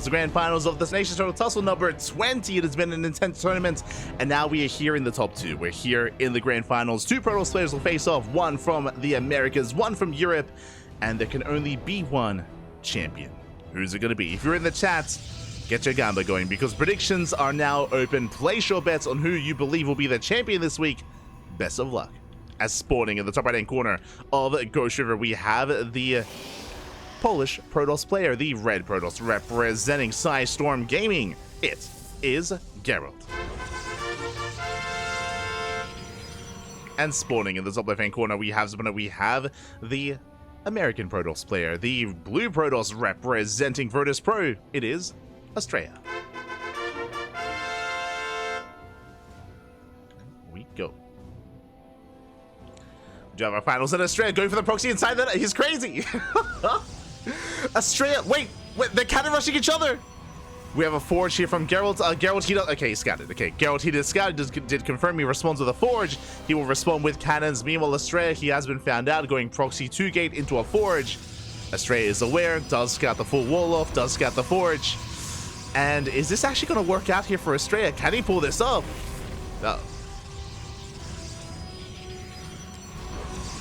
finals, the grand finals of the Tenacious Turtle Tussle number 20. It has been an intense tournament, and now we are here in the top two. We're here in the grand finals. Two Pro Toss players will face off, one from the Americas, one from Europe, and there can only be one champion. Who's it going to be? If you're in the chat, get your gamba going, because predictions are now open. Place your bets on who you believe will be the champion this week. Best of luck. As spawning in the top right-hand corner of Ghost River, we have the Polish Protoss player, the red Protoss representing Storm Gaming. It is Gerald. And spawning in the top left-hand corner, we have the American Protoss player, the blue Protoss representing Virtus Pro. It is Astrea. We go. We do have our finals, and Astrea going for the proxy inside that. He's crazy. Astrea, wait, they're cannon rushing each other. We have a forge here from Gerald. Gerald, he scouted. Okay, Gerald, he did scout, did confirm he responds with a forge. He will respond with cannons. Meanwhile, Astrea, he has been found out going proxy 2-gate into a forge. Astrea is aware, does scout the full wall off, does scout the forge. And is this actually going to work out here for Astrea? Can he pull this up? No.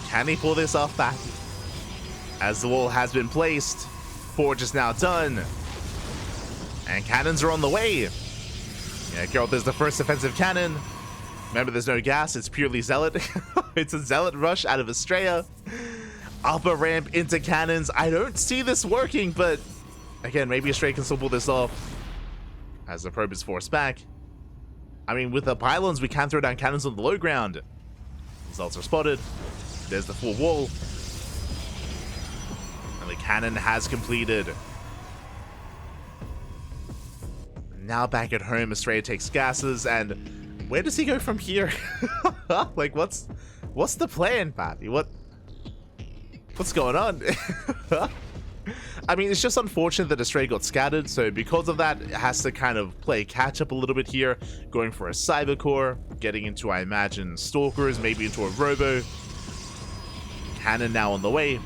Can he pull this off back? As the wall has been placed, forge is now done, and cannons are on the way. Yeah, Gerald, there's the first offensive cannon. Remember, there's no gas, it's purely Zealot. It's a Zealot rush out of Astrea. Upper ramp into cannons. I don't see this working, but again, maybe Astrea can still pull this off as the probe is forced back. I mean, with the pylons, we can throw down cannons on the low ground. Results are spotted. There's the full wall. And the cannon has completed. Now back at home, Astrea takes gases, and where does he go from here? Like, what's the plan, Pappy? What's going on? I mean, it's just unfortunate that Astrea got scattered, so because of that, it has to kind of play catch up a little bit here, going for a cyber core, getting into, I imagine, stalkers, maybe into a robo. Cannon now on the way.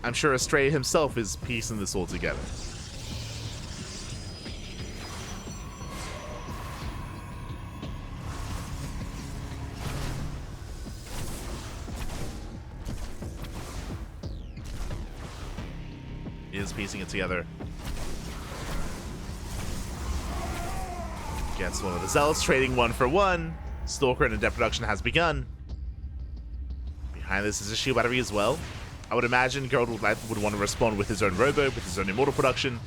I'm sure Astrea himself is piecing this all together. He is piecing it together. Gets one of the Zealots, trading 1 for 1. Stalker and Adept production has begun. Behind this is a shield battery as well. I would imagine Gerald would want to respond with his own robo, with his own immortal production.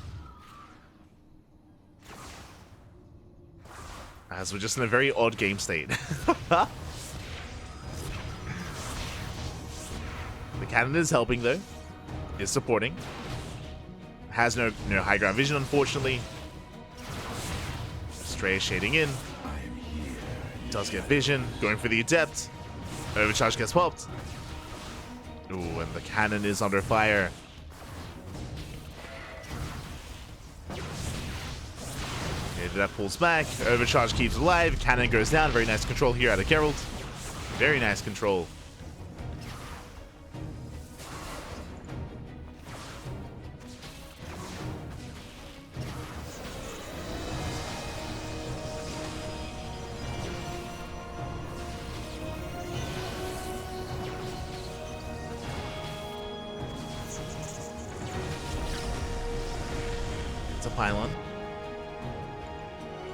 As we're just in a very odd game state. The cannon is helping though. Is supporting. Has no high ground vision, unfortunately. Astrea shading in. Does get vision. Going for the Adept. Overcharge gets popped. Ooh, and the cannon is under fire. Okay, that pulls back. Overcharge keeps alive. Cannon goes down. Very nice control here out of Gerald. Very nice control. A pylon.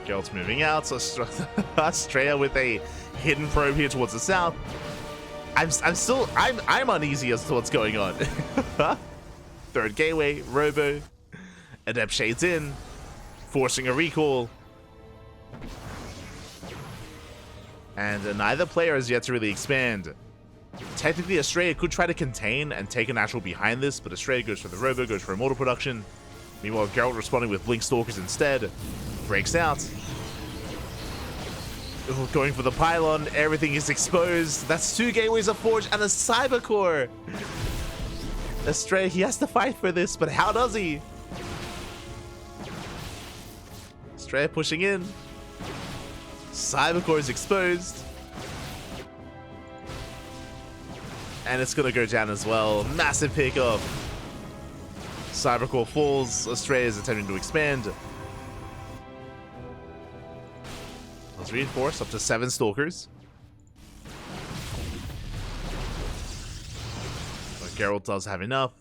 Gerald's moving out, so Astrea with a hidden probe here towards the south. I'm uneasy as to what's going on. Third gateway, robo. Adept shades in, forcing a recall. And neither player has yet to really expand. Technically, Astrea could try to contain and take a natural behind this, but Astrea goes for the robo, goes for immortal production. Meanwhile, Gerald responding with Blink Stalkers instead. Breaks out. Ooh, going for the pylon. Everything is exposed. That's 2 gateways of Forge and a Cyber Core. Astrea, he has to fight for this, but how does he? Astrea pushing in. Cyber Core is exposed. And it's going to go down as well. Massive pickoff. Cybercore falls. Astrea is attempting to expand. Let's reinforce up to 7 Stalkers. But Gerald does have enough.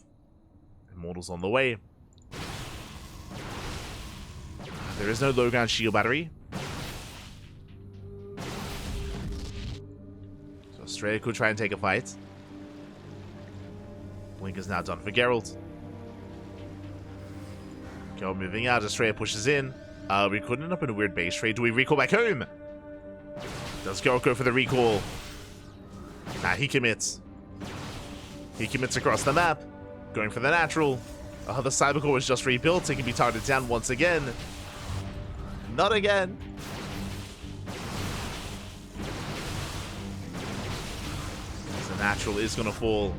Immortals on the way. There is no low ground shield battery. So Astrea could try and take a fight. Blink is now done for Gerald. Gerald moving out. Astrea pushes in. We could end up in a weird base trade. Do we recall back home? Does Gerald go for the recall? Nah, he commits. He commits across the map. Going for the natural. The Cybercore was just rebuilt. It can be targeted down once again. Not again. The natural is going to fall.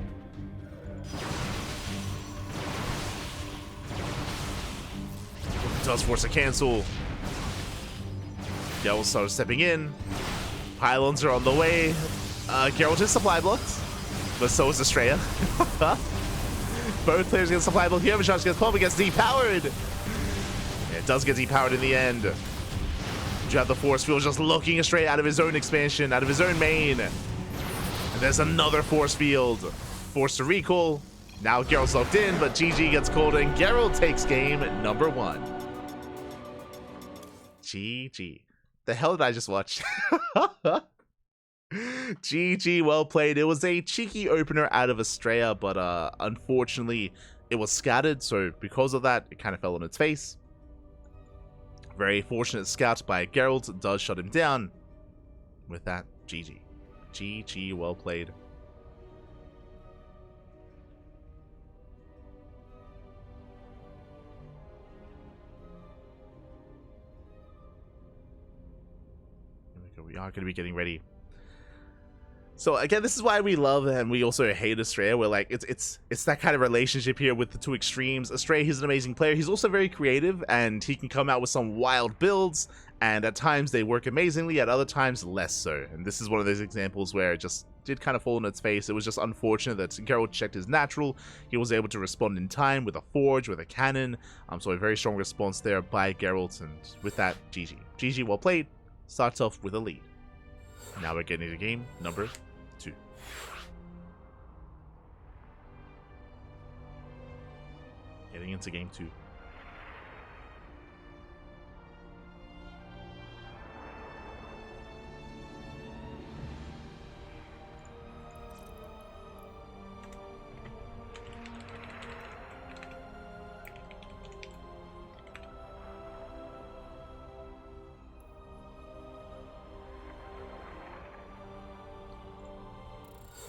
Does force a cancel. Gerald starts stepping in. Pylons are on the way. Gerald is supply blocked, but so is Astrea. Both players get supply blocked. Overcharge gets pulled, but gets depowered. It does get depowered in the end. You have the force field just looking Astrea out of his own expansion, out of his own main. And there's another force field. Forced to recall. Now Gerald's locked in, but GG gets called and Gerald takes game number 1. GG. The hell did I just watch? GG, well played. It was a cheeky opener out of Astrea, but unfortunately it was scattered, so because of that, it kind of fell on its face. Very fortunate scout by Gerald does shut him down. With that, GG. GG, well played. We are going to be getting ready. So again, this is why we love and we also hate Astrea. We're like, it's that kind of relationship here with the two extremes. Astrea, he's an amazing player. He's also very creative and he can come out with some wild builds. And at times they work amazingly, at other times less so. And this is one of those examples where it just did kind of fall on its face. It was just unfortunate that Gerald checked his natural. He was able to respond in time with a forge, with a cannon. So a very strong response there by Gerald. And with that, GG. GG, well played. Starts off with a lead. Now we're getting to game number 2. Getting into game 2.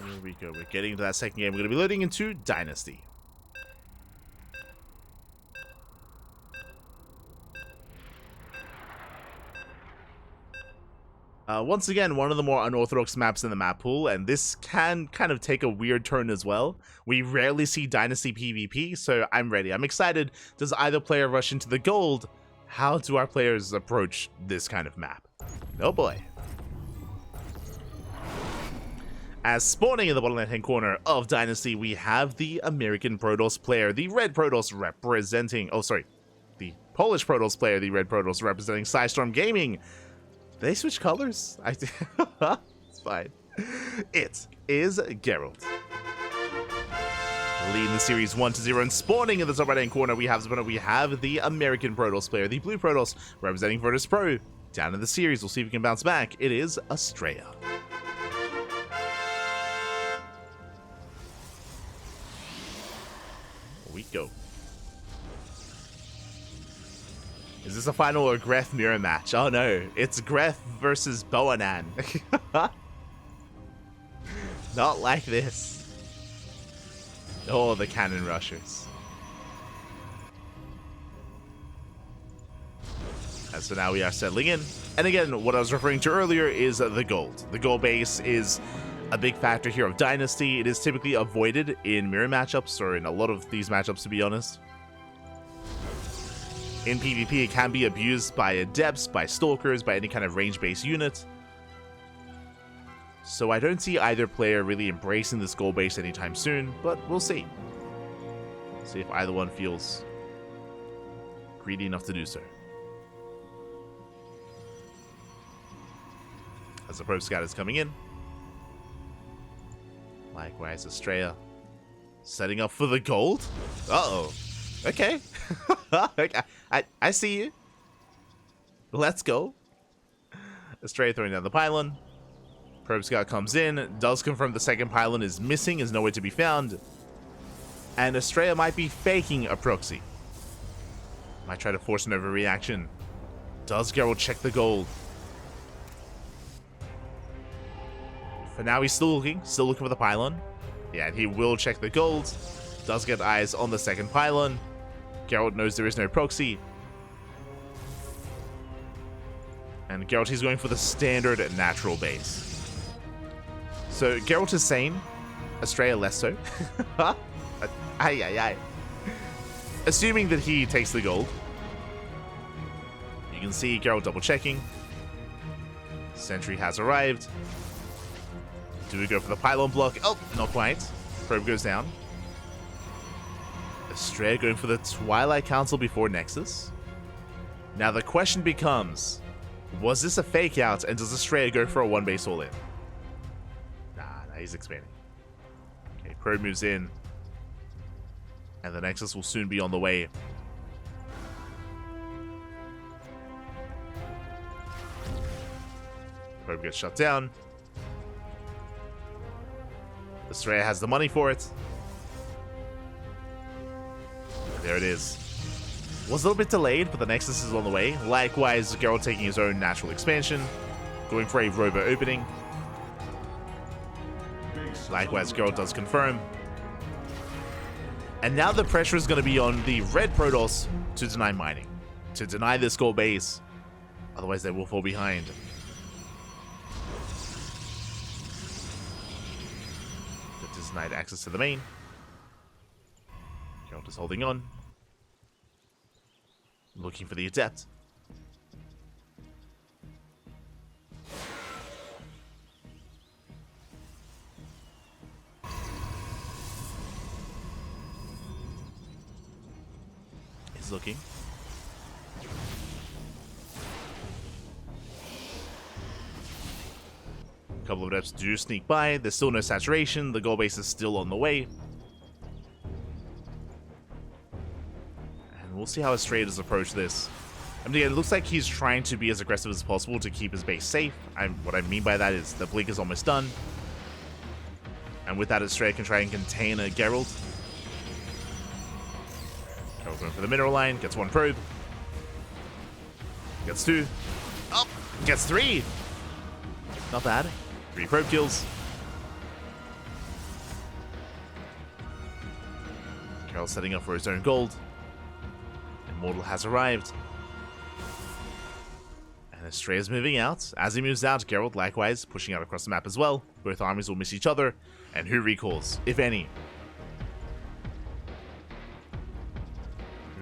Here we go. We're getting into that second game. We're going to be loading into Dynasty. Once again, one of the more unorthodox maps in the map pool, and this can kind of take a weird turn as well. We rarely see Dynasty PvP, so I'm ready. I'm excited. Does either player rush into the gold? How do our players approach this kind of map? Oh boy. As spawning in the bottom left-hand corner of Dynasty, we have the American Protoss player, the Red Protoss representing... Oh, sorry. The Polish Protoss player, the Red Protoss representing Psystorm Gaming. Did they switch colors? It's fine. It is Gerald. Leading the series 1-0 and spawning in the top right-hand corner, we have the American Protoss player, the Blue Protoss representing Virtus Pro. Down in the series, we'll see if we can bounce back. It is Astrea. We go. Is this a final or Greth mirror match? Oh no, it's Greth versus Boanan. Not like this. Oh, the cannon rushers. And so now we are settling in. And again, what I was referring to earlier is the gold. The gold base is a big factor here of Dynasty. It is typically avoided in mirror matchups, or in a lot of these matchups, to be honest. In PvP, it can be abused by Adepts, by Stalkers, by any kind of range-based unit. So I don't see either player really embracing this gold base anytime soon, but we'll see. See if either one feels greedy enough to do so. As the probe scout is coming in. Likewise, Astrea setting up for the gold. Uh-oh. Okay. Okay. I see you. Let's go. Astrea throwing down the pylon. Probe scout comes in, does confirm the second pylon is missing, is nowhere to be found. And Astrea might be faking a proxy. Might try to force an overreaction. Does Gerald check the gold? For now, he's still looking for the pylon. Yeah, and he will check the gold. Does get eyes on the second pylon. Gerald knows there is no proxy. And Gerald, he's going for the standard natural base. So Geralt is sane, Astrea less so. Aye. Assuming that he takes the gold. You can see Geralt double checking. Sentry has arrived. Do we go for the pylon block? Oh, not quite. Probe goes down. Astrea going for the Twilight Council before Nexus. Now the question becomes, was this a fake out and does Astrea go for a one base all in? Nah, he's expanding. Okay, probe moves in. And the Nexus will soon be on the way. Probe gets shut down. Astrea has the money for it. There it is. Was a little bit delayed, but the Nexus is on the way. Likewise, Gerald taking his own natural expansion. Going for a robo opening. Likewise, Gerald does confirm. And now the pressure is going to be on the red Protoss to deny mining. To deny this gold base. Otherwise, they will fall behind. That is denied access to the main. Gerald is holding on. Looking for the adept. He's looking. A couple of adepts do sneak by. There's still no saturation. The gold base is still on the way. We'll see how Astrea does approach this. I mean, it looks like he's trying to be as aggressive as possible to keep his base safe. What I mean by that is the blink is almost done. And with that, Astrea can try and contain a Gerald. Gerald going for the mineral line. Gets one probe. Gets two. Oh! Gets three! Not bad. 3 probe kills. Gerald setting up for his own gold. Immortal has arrived. And Astrea is moving out. As he moves out, Gerald likewise pushing out across the map as well. Both armies will miss each other. And who recalls, if any?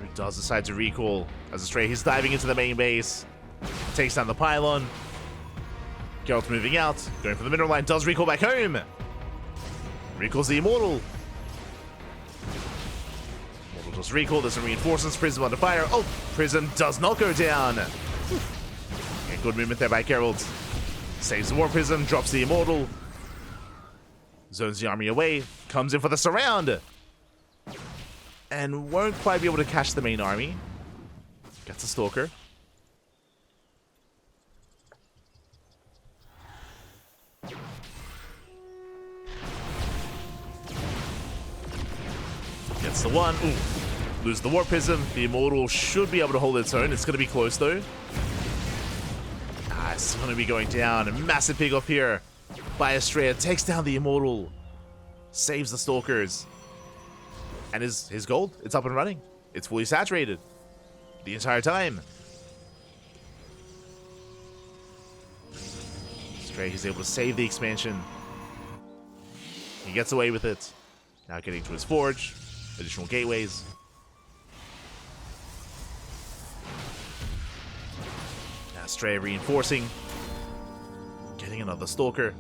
Who does decide to recall? As Astrea, he's diving into the main base. Takes down the pylon. Gerald's moving out. Going for the mineral line. Does recall back home. Recalls the Immortal. Just recall, there's some reinforcements, Prism under fire. Oh, Prism does not go down. Okay, good movement there by Gerald. Saves the War Prism, drops the Immortal. Zones the army away, comes in for the surround. And won't quite be able to catch the main army. Gets a Stalker. Gets the one. Ooh. Lose the Warp Prism. The Immortal should be able to hold its own. It's going to be close, though. It's going to be going down. A massive pick off here by Astrea. Takes down the Immortal. Saves the Stalkers. And his gold, it's up and running. It's fully saturated. The entire time. Astrea, he's able to save the expansion. He gets away with it. Now getting to his forge. Additional gateways. Astrea reinforcing. Getting another Stalker.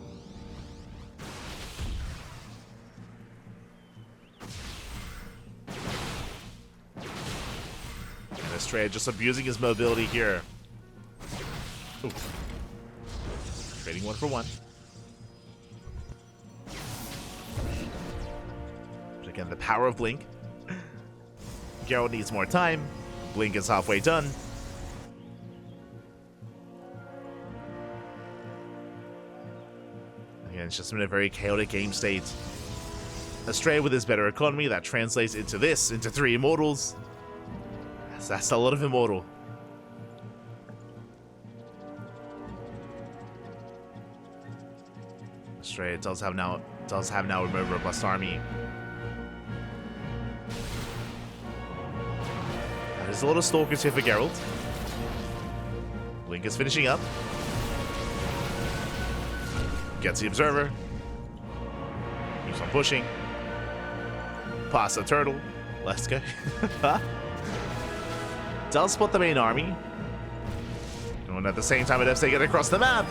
Astrea just abusing his mobility here. Ooh. Trading 1 for 1. But again, the power of Blink. Gerald needs more time. Blink is halfway done. Again, it's just been a very chaotic game state. Astrea with his better economy, that translates into this, into 3 immortals. That's a lot of immortal. Astrea does have now a more robust army. There's a lot of stalkers here for Gerald. Blink is finishing up. Gets the observer. Keeps on pushing. Pass the turtle. Let's go. Does spot the main army. And at the same time, adepts they get across the map.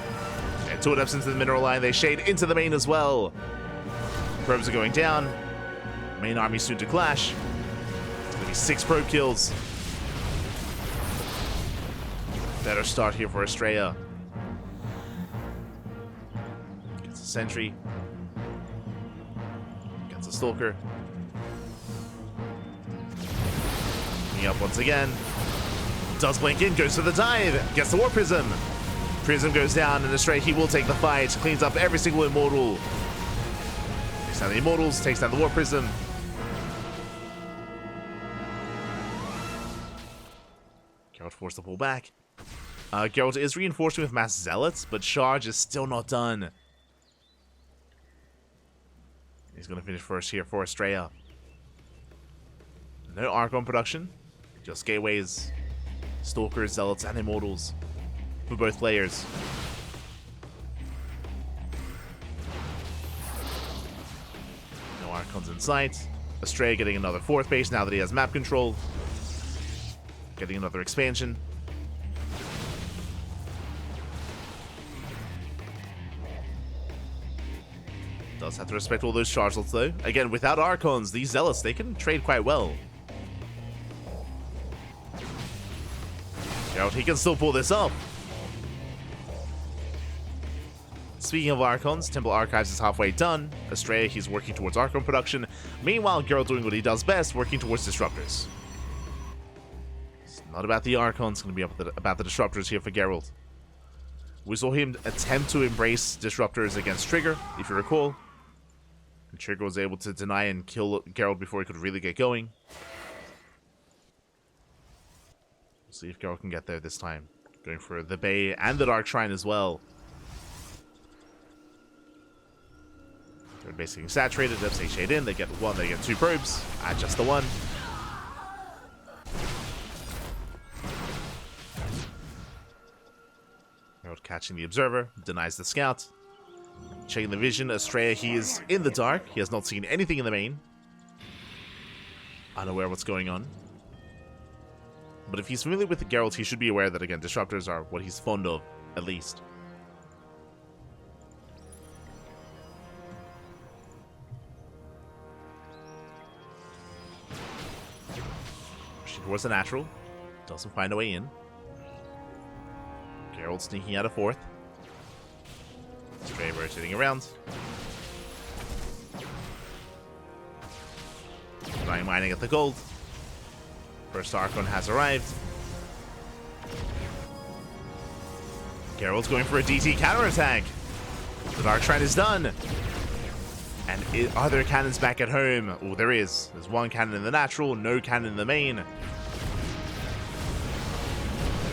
And 2 adepts into the mineral line. They shade into the main as well. Probes are going down. Main army soon to clash. It's going to be 6 probe kills. Better start here for Astrea. Gets a sentry. Gets a stalker. Coming up once again. Does blink in, goes for the dive. Gets the War Prism. Prism goes down, and Astrea, he will take the fight. Cleans up every single immortal. Takes down the immortals, takes down the War Prism. Gerald forced to pull back. Gerald is reinforcing with mass zealots, but charge is still not done. He's going to finish first here for Astrea. No Archon production, just gateways, stalkers, zealots, and immortals for both players. No Archons in sight. Astrea getting another 4th base now that he has map control. Getting another expansion. Does have to respect all those charge slots though. Again, without Archons, these Zealots, they can trade quite well. Gerald, he can still pull this up. Speaking of Archons, Temple Archives is halfway done. Astrea, he's working towards Archon production. Meanwhile, Gerald doing what he does best, working towards Disruptors. It's not about the Archons, it's going to be about the Disruptors here for Gerald. We saw him attempt to embrace Disruptors against Trigger, if you recall. And Trigger was able to deny and kill Gerald before he could really get going. We'll see if Gerald can get there this time. Going for the Bay and the Dark Shrine as well. They're basically saturated. They shade in. They get 1. They get 2 probes. Just the 1. Gerald catching the observer. Denies the scout. Checking the vision. Astrea, he is in the dark. He has not seen anything in the main. Unaware of what's going on. But if he's familiar with the Geralt, he should be aware that, again, Disruptors are what he's fond of, at least. Pushing towards the natural. Doesn't find a way in. Gerald sneaking out of 4th. Astrea rotating around. Trying mining at the gold. First Archon has arrived. Gerald's going for a DT counterattack. The Dark Shrine is done. And are there cannons back at home? Oh, there is. There's 1 cannon in the natural, no cannon in the main.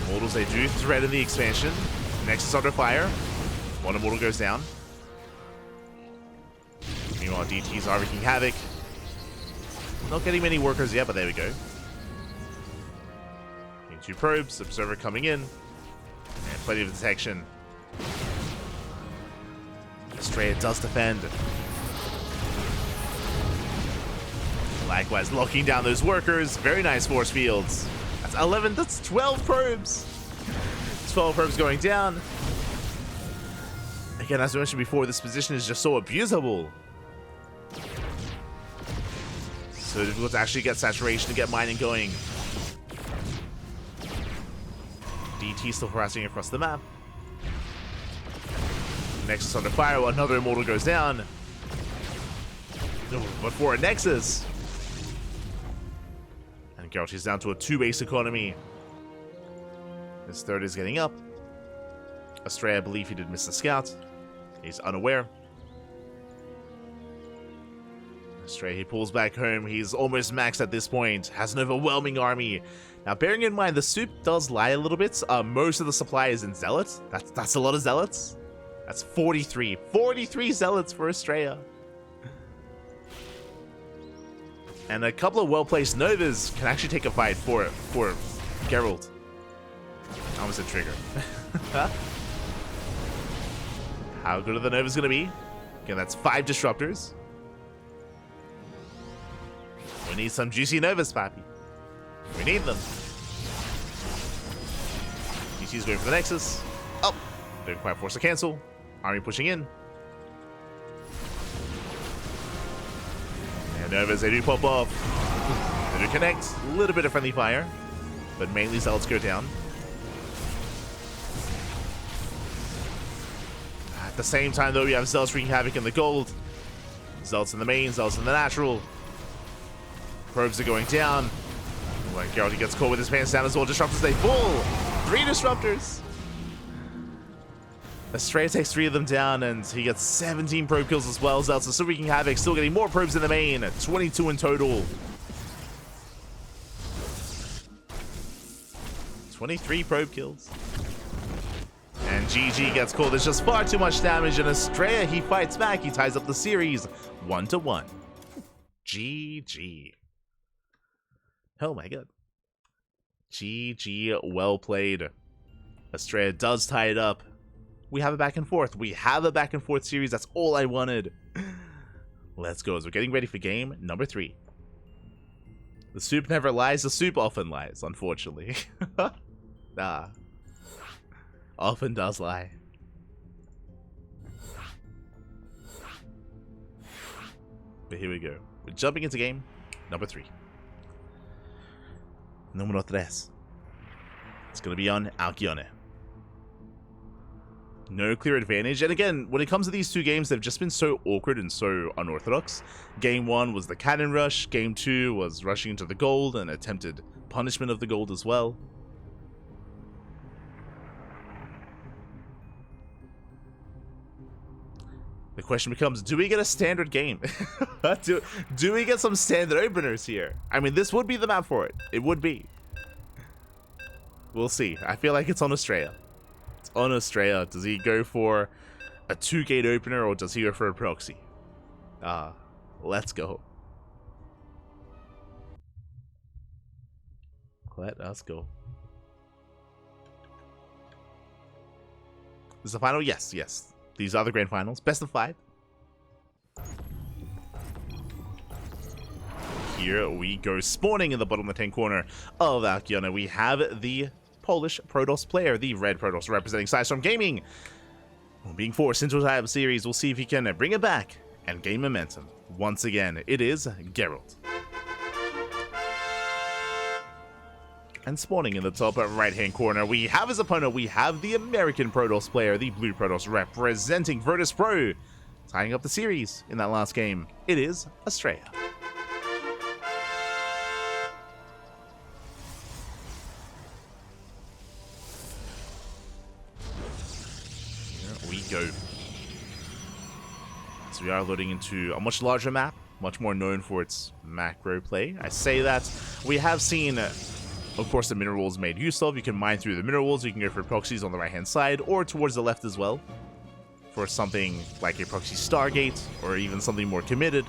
Immortals, they do thread in the expansion. Nexus under fire. 1 immortal goes down. Meanwhile, DTs are wreaking havoc. Not getting many workers yet, but there we go. 2 probes, observer coming in, and plenty of detection. Astrea does defend. Likewise, locking down those workers. Very nice force fields. That's 11, that's 12 probes. 12 probes going down. Again, as I mentioned before, this position is just so abusable. So difficult to actually get saturation to get mining going. DT still harassing across the map. Nexus under fire, another Immortal goes down. But for a Nexus. And Gerald is down to a 2 base economy. His third is getting up. Astrea, I believe he did miss the scout. He's unaware. Astrea, he pulls back home. He's almost maxed at this point. Has an overwhelming army. Now, bearing in mind, the soup does lie a little bit. Most of the supply is in Zealots. That's a lot of Zealots. That's 43. 43 Zealots for Astrea. And a couple of well-placed Novas can actually take a fight for Gerald. I almost said trigger. How good are the Novas going to be? Again, that's 5 Disruptors. We need some juicy Novas, Pappy. We need them. DC's going for the Nexus. Oh, didn't quite force a cancel. Army pushing in. And Novas, they do pop off. They do connect. A little bit of friendly fire. But mainly Zealots go down. At the same time, though, we have Zealots wreaking havoc in the gold. Zealots in the main, Zealots in the natural. Probes are going down. Like Gerald, he gets caught with his pants down as well. Disruptors, they fall. 3 Disruptors. Astrea takes 3 of them down, and he gets 17 probe kills as well. Zealots are still wreaking havoc, still getting more probes in the main. 22 in total. 23 probe kills. And GG gets called. There's just far too much damage, and Astrea, he fights back. He ties up the series 1-1. GG. Oh my god. GG, well played. Astrea does tie it up. We have a back and forth. We have a back and forth series. That's all I wanted. Let's go. As we're getting ready for game number 3. The soup never lies. The soup often lies, unfortunately. Nah. Often does lie. But here we go. We're jumping into game number 3. Número 3. It's going to be on Alcyone. No clear advantage. And again, when it comes to these 2 games, they've just been so awkward and so unorthodox. Game 1 was the cannon rush. Game 2 was rushing into the gold and attempted punishment of the gold as well. The question becomes, do we get a standard game? do we get some standard openers here? I mean, this would be the map for it. It would be. We'll see. I feel like it's on Astrea. It's on Astrea. Does he go for a 2-gate opener, or does he go for a proxy? Let's go. Let us go. Is the final? Yes, yes. These are the grand finals. Best of 5. Here we go. Spawning in the bottom left-hand corner of Alcyone, we have the Polish Protoss player, the red Protoss representing Sidestorm Gaming. Being forced into a tie-up series, we'll see if he can bring it back and gain momentum. Once again, it is Gerald. And spawning in the top right-hand corner, we have his opponent. We have the American Protoss player, the blue Protoss representing Virtus Pro, tying up the series in that last game. It is Astrea. Here we go. So we are loading into a much larger map, much more known for its macro play. I say that. We have seen, of course, the minerals made use of. You can mine through the minerals. You can go for proxies on the right-hand side or towards the left as well for something like a proxy Stargate or even something more committed.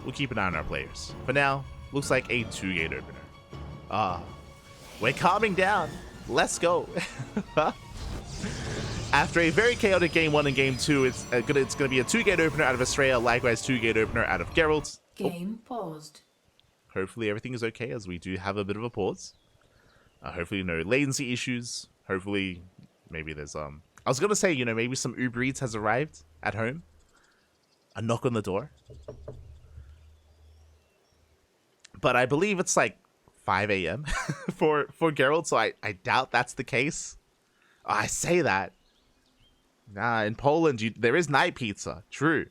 We'll keep an eye on our players. For now, looks like a 2-gate opener. We're calming down. Let's go. After a very chaotic game 1 and game 2, it's going to be a 2-gate opener out of Astrea, likewise 2-gate opener out of Gerald. Game paused. Hopefully everything is okay, as we do have a bit of a pause. Hopefully no latency issues. Hopefully maybe there's I was gonna say, you know, maybe some Uber Eats has arrived at home. A knock on the door. But I believe it's like 5 a.m. for Gerald, so I doubt that's the case. Oh, I say that. Nah, in Poland, there is night pizza. True.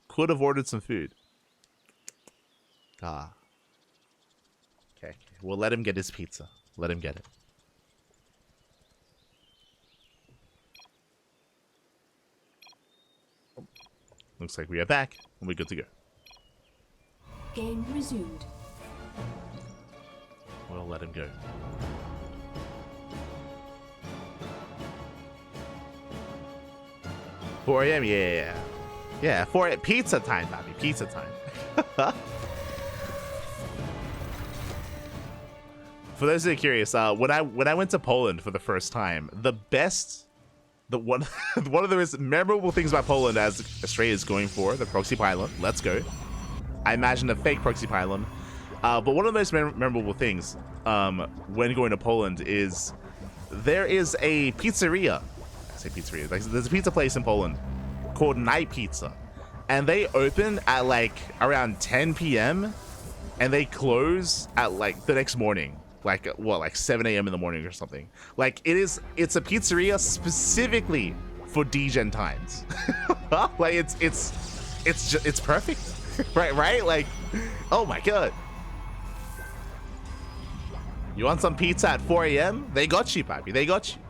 Could have ordered some food. Ah. Okay, we'll let him get his pizza. Let him get it. Looks like we are back, and we're good to go. Game resumed. We'll let him go. $4 a.m. Yeah. 4 a.m. Pizza time, Bobby. Pizza time. For those that are curious, when I went to Poland for the first time, one of the most memorable things about Poland, as Astrea is going for the proxy pylon. Let's go. I imagine a fake proxy pylon. But one of the most memorable things when going to Poland is there is a pizzeria. I say pizzeria. There's a pizza place in Poland called Night Pizza. And they open at like around 10 p.m. and they close at like the next morning. Like 7 a.m. in the morning or something. Like it's a pizzeria specifically for degen times. Like it's perfect. right? Like, oh my god. You want some pizza at 4 a.m.? They got you, papi. They got you.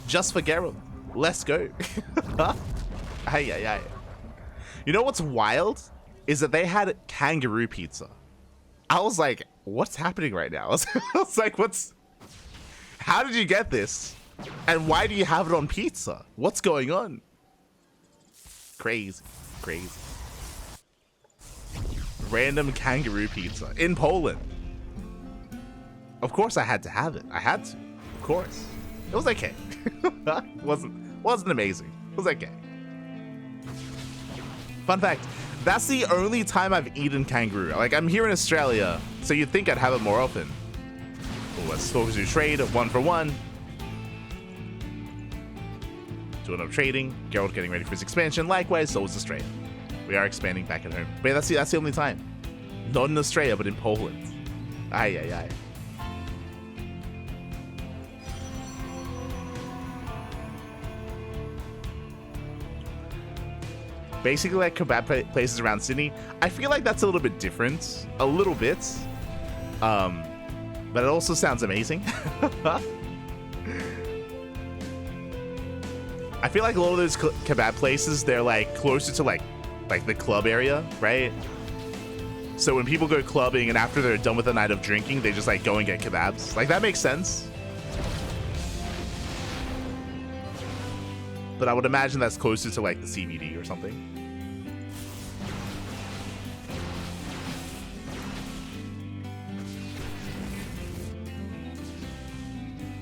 Just for Gerald. Let's go. Ay. You know what's wild? Is that they had kangaroo pizza. I was like, what's happening right now? I was like, how did you get this? And why do you have it on pizza? What's going on? Crazy. Random kangaroo pizza in Poland. Of course I had to have it. I had to. Of course. It was okay. wasn't amazing. It was okay. Fun fact, that's the only time I've eaten kangaroo. Like, I'm here in Australia, so you'd think I'd have it more often. Oh, let's focus do trade, 1 for 1. Doing up trading. Gerald getting ready for his expansion. Likewise, so is Astrea. We are expanding back at home. But yeah, that's the only time. Not in Australia, but in Poland. Ay. Basically like kebab places around Sydney. I feel like that's a little bit different. A little bit. But it also sounds amazing. I feel like a lot of those kebab places, they're like closer to like the club area, right? So when people go clubbing and after they're done with a night of drinking, they just like go and get kebabs. Like, that makes sense. But I would imagine that's closer to like the CBD or something.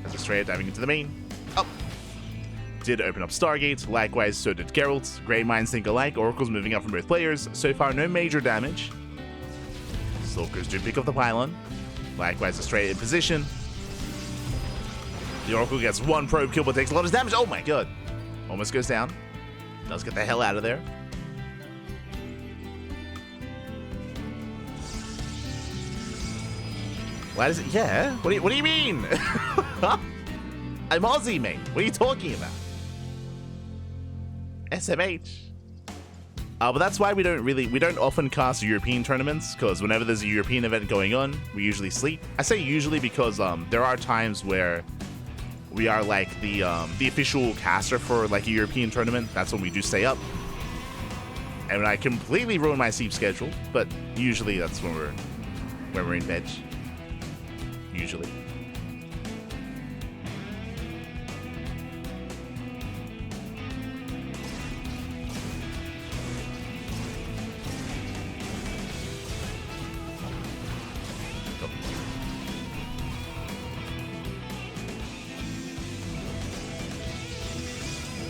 As Astrea diving into the main. Up. Did open up Stargate. Likewise, so did Gerald. Great minds think alike. Oracles moving up from both players. So far, no major damage. Stalkers do pick up the pylon. Likewise, Astrea in position. The Oracle gets 1 probe kill, but takes a lot of damage. Oh my god. Almost goes down. Does get the hell out of there. Why does it? Yeah. What do you mean? I'm Aussie, mate. What are you talking about? SMH. But that's why we don't often cast European tournaments, because whenever there's a European event going on, we usually sleep. I say usually because there are times where we are like the official caster for like a European tournament. That's when we do stay up. And I completely ruin my sleep schedule, but usually that's when we're in bed. Usually.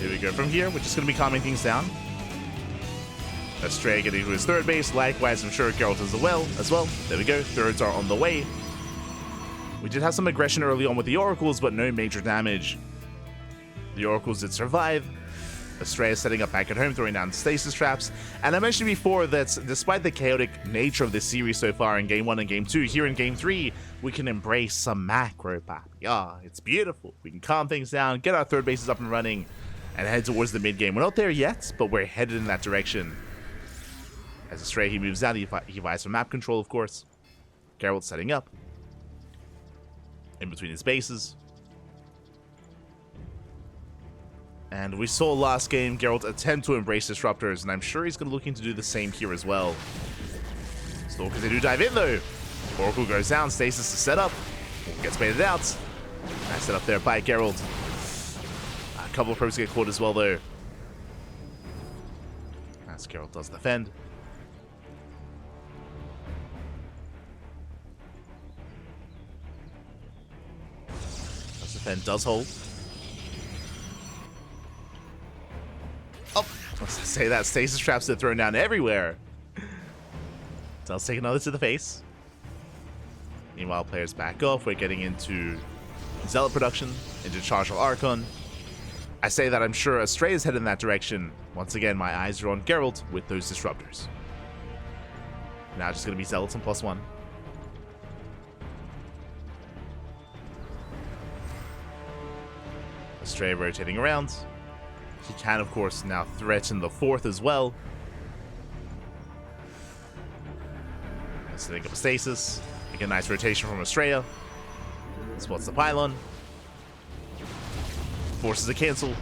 Here we go from here. We're just going to be calming things down. Astrea getting to his third base. Likewise, I'm sure Gerald as well. There we go. Thirds are on the way. We did have some aggression early on with the Oracles, but no major damage. The Oracles did survive. Astrea setting up back at home, throwing down stasis traps. And I mentioned before that despite the chaotic nature of this series so far in Game 1 and Game 2, here in Game 3, we can embrace some macro pop. Yeah, it's beautiful. We can calm things down, get our third bases up and running, and head towards the mid-game. We're not there yet, but we're headed in that direction. As Astrea, he moves down, he vies for map control, of course. Gerald setting up. In between his bases. And we saw last game Gerald attempt to embrace disruptors, and I'm sure he's going to looking to do the same here as well. Stalkers, they do dive in though. Oracle goes down, stasis is set up. Gets baited out. Nice set up there by Gerald. A couple of probes get caught as well though. As Gerald does defend. As defend does hold. Oh, let's say that stasis traps are thrown down everywhere. Does take another to the face. Meanwhile, players back off. We're getting into Zealot production, into Chargeable Archon. I say that I'm sure Astrea is headed in that direction. Once again, my eyes are on Gerald with those disruptors. Now just going to be Zealots and +1. Astrea rotating around. He can, of course, now threaten the 4th as well. Setting up a stasis. Make a nice rotation from Astrea. Spots the pylon. Forces a cancel.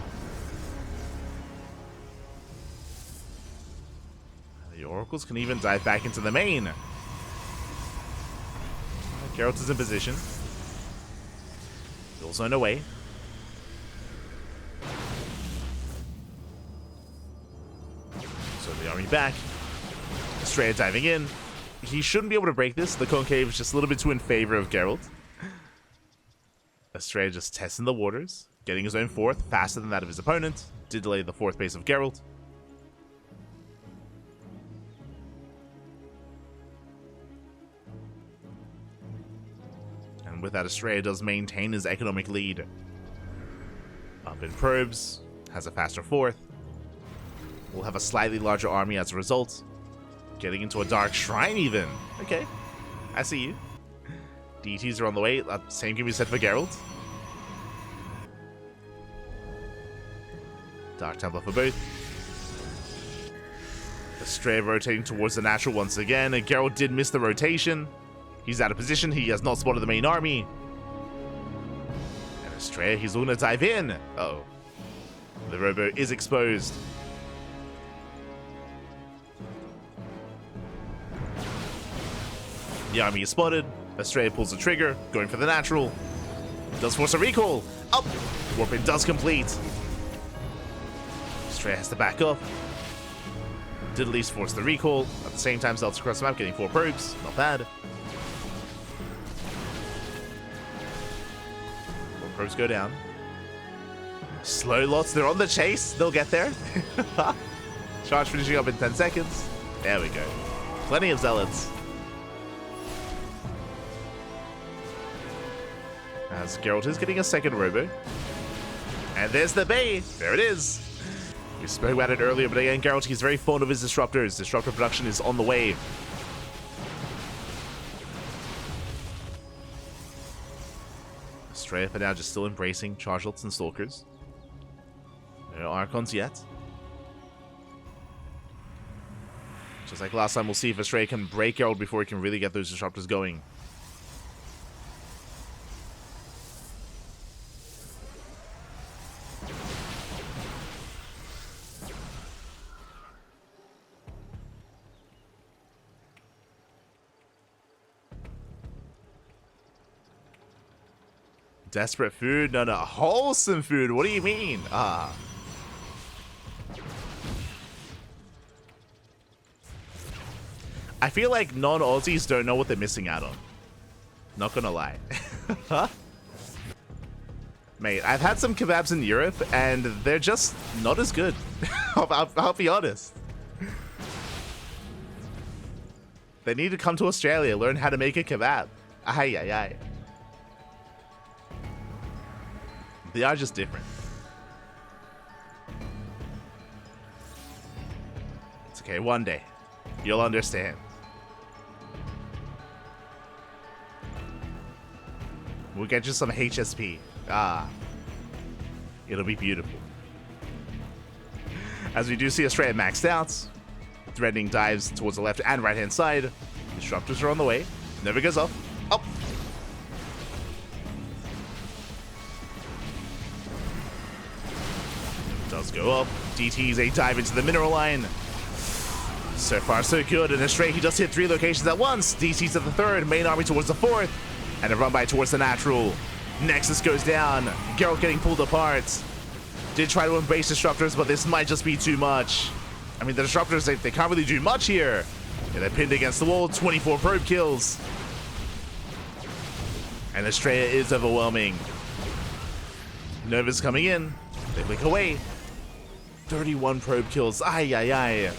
The oracles can even dive back into the main. Geralt is in position. Build zone away. So the army back. Astrea diving in. He shouldn't be able to break this. The concave is just a little bit too in favor of Gerald. Astrea just testing the waters. Getting his own 4th faster than that of his opponent. Did delay the 4th base of Gerald. And with that, Astrea does maintain his economic lead. Up in probes. Has a faster 4th. Will have a slightly larger army as a result. Getting into a dark shrine even. Okay. I see you. DTs are on the way. Same can be said for Gerald. Dark Templar for both. Astrea rotating towards the natural once again. And Gerald did miss the rotation. He's out of position. He has not spotted the main army. And Astrea, he's going to dive in. Uh-oh. The robo is exposed. The army is spotted. Astrea pulls the trigger, going for the natural. Does force a recall. Up! Warping does complete. Astrea has to back up. Did at least force the recall. At the same time, Zelts across the map, getting 4 probes. Not bad. 4 probes go down. Slow lots, they're on the chase. They'll get there. Charge finishing up in 10 seconds. There we go. Plenty of Zealots. As Geralt is getting a second robo. And there's the bay. There it is. We spoke about it earlier, but again, Geralt, he's very fond of his disruptors. Disruptor production is on the way. Astrea for now just still embracing Chargelts and Stalkers. No Archons yet. Just like last time, we'll see if Astrea can break Geralt before he can really get those disruptors going. Desperate food? No, wholesome food. What do you mean? I feel like non-Aussies don't know what they're missing out on. Not gonna lie. Mate, I've had some kebabs in Europe, and they're just not as good. I'll be honest. They need to come to Australia, learn how to make a kebab. Ay, ay, ay. They are just different. It's okay, one day. You'll understand. We'll get you some HSP. Ah. It'll be beautiful. As we do see Astrea maxed out. Threatening dives towards the left and right hand side. Disruptors are on the way. Never goes off. Up. Does go up. DT's a dive into the mineral line. So far, so good. And Astrea, he does hit 3 locations at once. DT's at the 3rd, main army towards the 4th, and a run by towards the natural. Nexus goes down. Gerald getting pulled apart. Did try to embrace disruptors, but this might just be too much. I mean, the disruptors, they can't really do much here. Yeah, they're pinned against the wall. 24 probe kills. And Astrea is overwhelming. Nova's coming in. They blink away. 31 probe kills. Ay, ay, ay.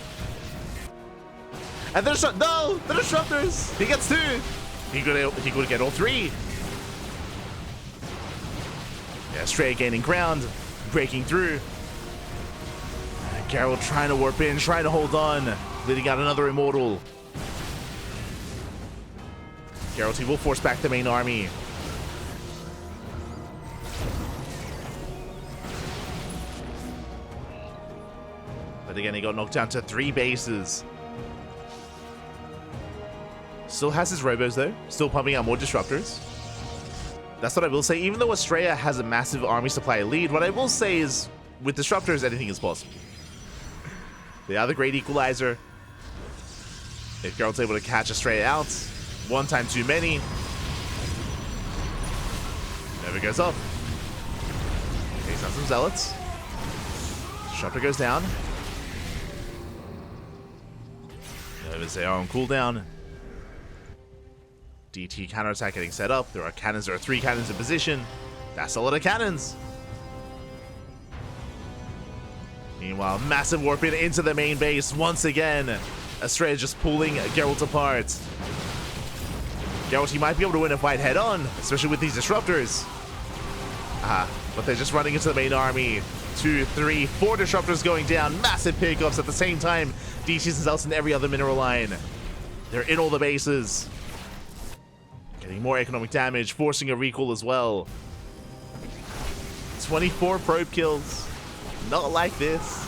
And the disruptors! He gets 2! He could get all 3. Yeah, Astrea gaining ground, breaking through. Gerald trying to warp in, trying to hold on, leading out another immortal. Gerald, he will force back the main army. But again, he got knocked down to 3 bases. Still has his robos though, still pumping out more disruptors. That's what I will say. Even though Astrea has a massive army supply lead, what I will say is, with disruptors, anything is possible. They are the great equalizer. If Gerald's able to catch Astrea out, 1 time too many. Never goes off. Takes out some zealots. Disruptor goes down. Novas, they are on cooldown. DT counterattack getting set up. There are 3 cannons in position. That's a lot of cannons. Meanwhile, massive warp in into the main base once again. Astrea just pulling Geralt apart. Geralt, he might be able to win a fight head on, especially with these disruptors. But they're just running into the main army. 2, 3, 4 disruptors going down. Massive pickups at the same time. DTs is out in every other mineral line. They're in all the bases. Getting more economic damage, forcing a recall as well. 24 probe kills. Not like this.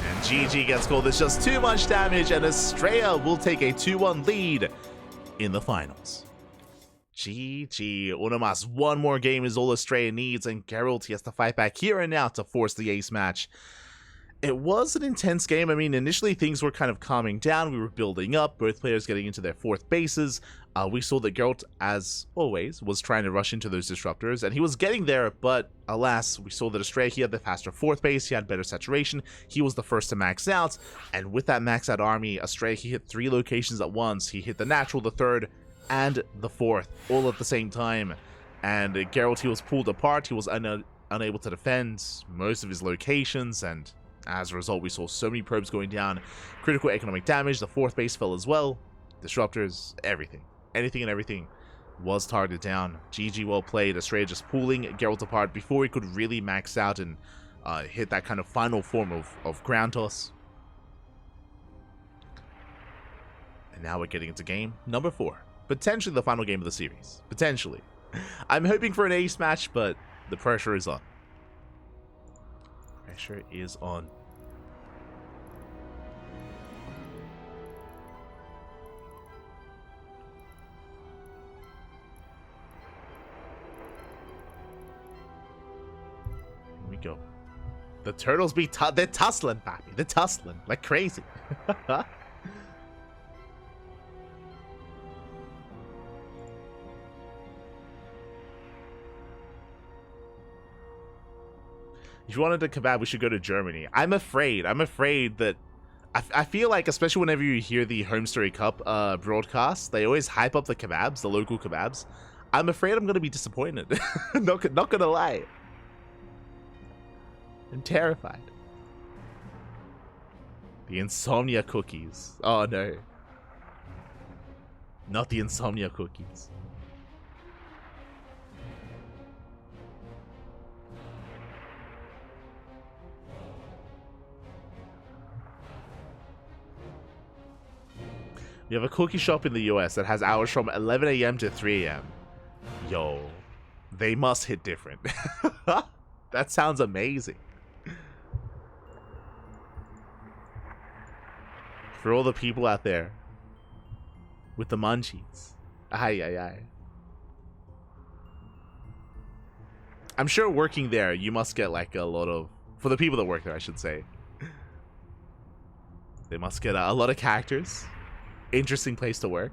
And GG gets called. There's just too much damage, and Astrea will take a 2-1 lead in the finals. GG. Unamas, 1 more game is all Astrea needs, and Gerald, he has to fight back here and now to force the ace match. It was an intense game. I mean, initially things were kind of calming down. We were building up, both players getting into their 4th bases. We saw that Geralt, as always, was trying to rush into those disruptors, and he was getting there, but alas, we saw that Astrea, he had the faster 4th base, he had better saturation, he was the first to max out, and with that max out army, Astrea, he hit 3 locations at once. He hit the natural, the 3rd, and the 4th, all at the same time. And Geralt, he was pulled apart. He was unable to defend most of his locations, and as a result, we saw so many probes going down. Critical economic damage. The 4th base fell as well. Disruptors, everything. Anything and everything was targeted down. GG, well played. Astrea just pulling Geralt apart before he could really max out and hit that kind of final form of ground toss. And now we're getting into game number 4. Potentially the final game of the series. Potentially. I'm hoping for an ace match, but the pressure is on. Pressure is on. Here we go. The turtles they're tussling, papi. They're tussling like crazy. If you wanted a kebab, we should go to Germany. I'm afraid that... I feel like, especially whenever you hear the Home Story Cup broadcast, they always hype up the kebabs, the local kebabs. I'm afraid I'm going to be disappointed. not going to lie. I'm terrified. The insomnia cookies. Oh, no. Not the insomnia cookies. We have a cookie shop in the US that has hours from 11 a.m. to 3 a.m. Yo, they must hit different. That sounds amazing. For all the people out there with the munchies. Ay, ay, ay. I'm sure working there, you must get like a lot of... For the people that work there, I should say. They must get a lot of characters. Interesting place to work.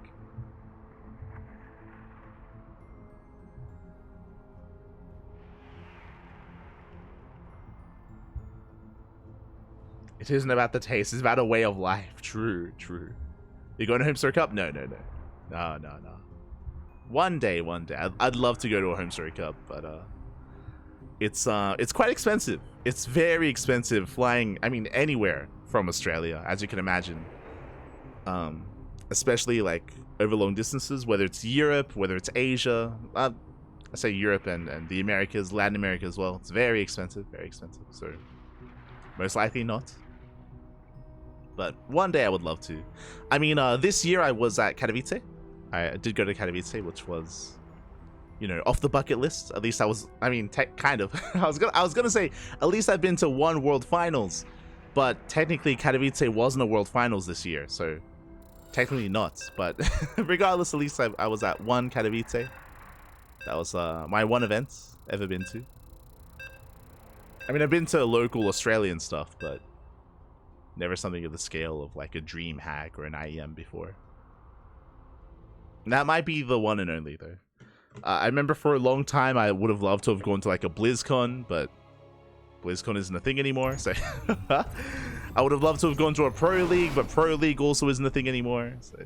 It isn't about the taste, it's about a way of life. True, true. You going to Homestar Cup? No, no, no. No, no, no. One day. I'd love to go to a Homestar Cup, but it's quite expensive. It's very expensive flying, I mean, anywhere from Australia, as you can imagine. Especially like over long distances, whether it's Europe, whether it's Asia. I say Europe and the Americas, Latin America as well. It's very expensive, so most likely not. But one day I would love to. I mean, this year I was at Katowice. I did go to Katowice, which was, you know, off the bucket list. At least I was, I mean, kind of. I was gonna say, at least I've been to one World Finals. But technically Katowice wasn't a World Finals this year, so technically not. But regardless, at least I was at one Katowice. That was my one event ever been to. I mean, I've been to local Australian stuff, but never something of the scale of like a Dream Hack or an IEM before. And that might be the one and only, though. I remember for a long time I would have loved to have gone to like a BlizzCon, but BlizzCon isn't a thing anymore. So I would have loved to have gone to a Pro League, but Pro League also isn't a thing anymore. So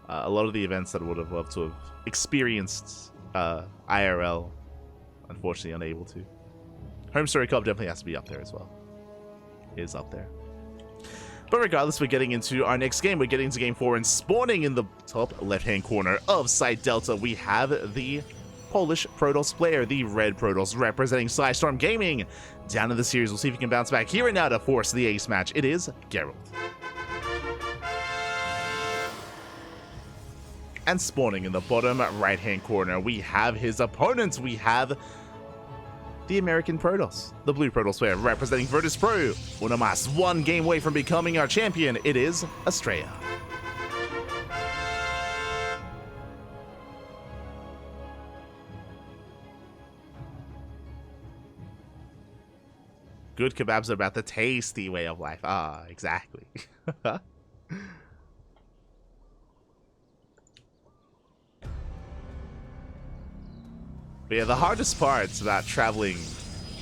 a lot of the events that I would have loved to have experienced IRL, unfortunately unable to. Homestar Cup definitely has to be up there as well. It is up there. But regardless, we're getting into our next game. We're getting into game 4, and spawning in the top left-hand corner of Side Delta, we have the Polish Protoss player, the red Protoss, representing Storm Gaming. Down in the series, we'll see if he can bounce back here and now to force the ace match. It is Gerald. And spawning in the bottom right-hand corner, we have his opponents. We have the American Protoss, the blue Protoss player, representing Virtus Pro. Una más, one game away from becoming our champion. It is Astrea. Good kebabs are about the tasty way of life. Ah, exactly. But yeah, the hardest parts about traveling,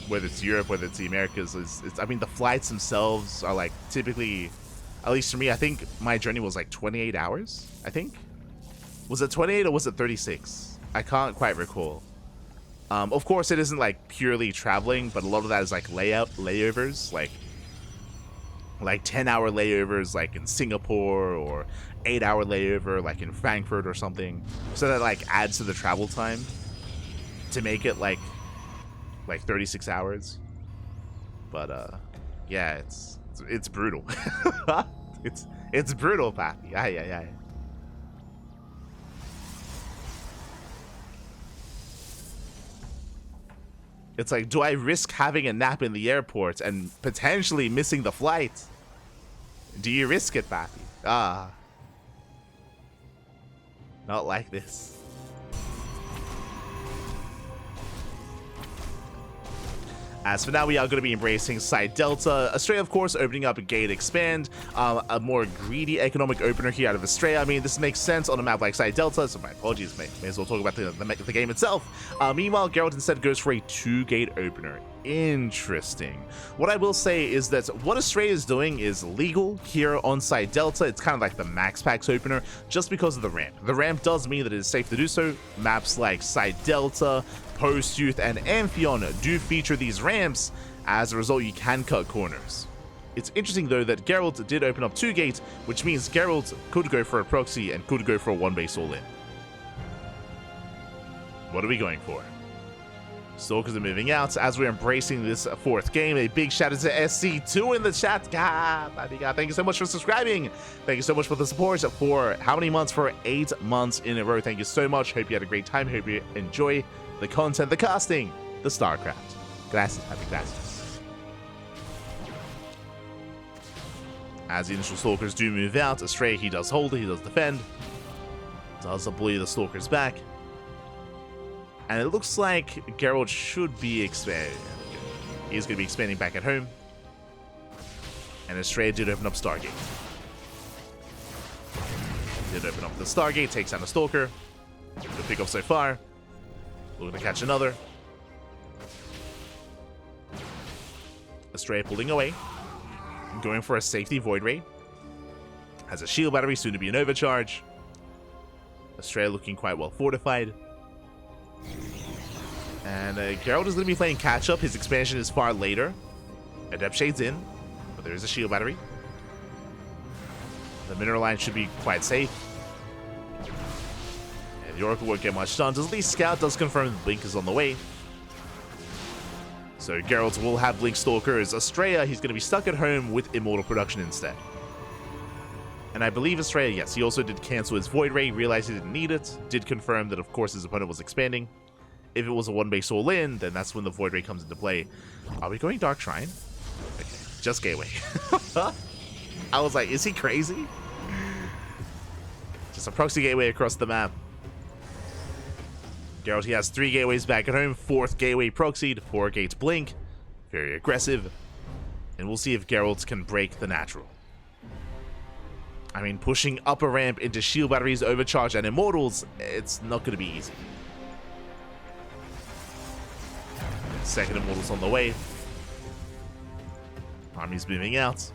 whether it's Europe, whether it's the Americas, is I mean, the flights themselves are like typically, at least for me, I think my journey was like 28 hours, I think. Was it 28 or was it 36? I can't quite recall. Of course, it isn't like purely traveling, but a lot of that is like layovers, like 10-hour layovers like in Singapore, or 8-hour layover like in Frankfurt or something. So that like adds to the travel time to make it like 36 hours. But yeah, it's brutal. it's brutal, Pappy. Aye, aye, aye. It's like, do I risk having a nap in the airport and potentially missing the flight? Do you risk it, Pappy? Ah. Not like this. As for now, we are going to be embracing Side Delta. Astrea, of course, opening up a Gate Expand, a more greedy economic opener here out of Astrea. I mean, this makes sense on a map like Side Delta, so my apologies, may as well talk about the game itself. Meanwhile, Gerald instead goes for a 2-gate opener. Interesting. What I will say is that what Astrea is doing is legal here on Side Delta. It's kind of like the Max Packs opener, just because of the ramp. The ramp does mean that it is safe to do so. Maps like Side Delta, Post Youth, and Amphion do feature these ramps. As a result, you can cut corners. It's interesting though that Gerald did open up 2 gates, which means Gerald could go for a proxy and could go for a 1 base all in. What are we going for? Stalkers are moving out as we're embracing this fourth game. A big shout out to SC2 in the chat. God, thank you so much for subscribing. Thank you so much for the support for how many months? For 8 months in a row. Thank you so much. Hope you had a great time. Hope you enjoy the content, the casting, the StarCraft. Gracias, happy gracias. As the initial Stalkers do move out, Astrea, he does hold, he does defend. Does bully the Stalkers back. And it looks like Gerald should be expanding. He's going to be expanding back at home. And Astrea did open up Stargate. Did open up the Stargate, takes down the Stalker. Good pick up so far. Looking to catch another. Astrea pulling away. Going for a safety Void Ray. Has a shield battery, soon to be an overcharge. Astrea looking quite well fortified. And Gerald is going to be playing catch-up. His expansion is far later. Adept Shade's in, but there is a shield battery. The mineral line should be quite safe. And the Oracle won't get much done. Does at least Scout does confirm Blink is on the way. So Gerald will have Blink Stalkers. Astrea, he's going to be stuck at home with Immortal Production instead. And I believe Astrea, yes, he also did cancel his Void Ray, realized he didn't need it, did confirm that, of course, his opponent was expanding. If it was a one-base all-in, then that's when the Void Ray comes into play. Are we going Dark Shrine? Okay, just Gateway. I was like, is he crazy? Just a proxy gateway across the map. Gerald, he has 3 gateways back at home, 4th gateway proxied, 4 gates blink. Very aggressive. And we'll see if Gerald can break the natural. I mean, pushing up a ramp into shield batteries, overcharge, and immortals, it's not going to be easy. Second immortal's on the way. Army's moving out.